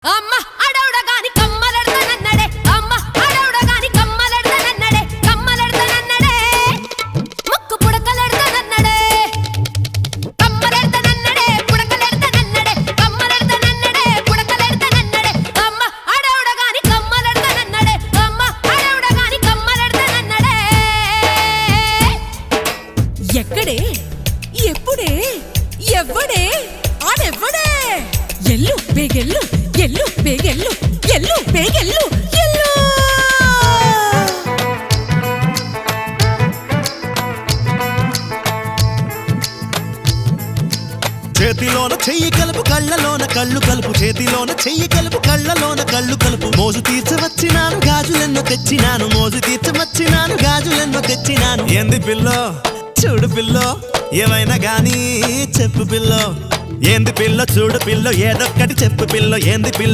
అమ్మ అడవుడగాని కమ్మలెడతనన్నడే అమ్మ అడవుడగాని కమ్మలెడతనన్నడే కమ్మలెడతనన్నడే ముక్కు పుడకలెడతనన్నడే కమ్మలెడతనన్నడే పుడకలెడతనన్నడే కమ్మలెడతనన్నడే పుడకలెడతనన్నడే అమ్మ అడవుడగాని కమ్మలెడతనన్నడే అమ్మ అడవుడగాని కమ్మలెడతనన్నడే ఎక్కడే ఎప్పుడే ఎవ్వడే ఆడెవ్వడే ఎల్లు బేగెల్లు ఎల్లు బేగెల్లు ఎల్లు బేగెల్లు ఎల్లు చేతిలోన చెయ్యి కలుపు కళ్ళలోన కళ్ళు కలుపు చేతిలోన చెయ్యి కలుపు కళ్ళలోన కళ్ళు కలుపు మోజు తీర్చవచ్చినాను గాజులెన్నో తెచ్చినాను మోజు తీర్చవచ్చినాను గాజులెన్నో తెచ్చినాను ఏంది పిల్లో చూడు పిల్లో ఏమైనా గానీ చెప్పు పిల్లో ఏంది పిల్ల చూడు పిల్లో ఏదొక్కటి చెప్పు పిల్లో ఏంది పిల్ల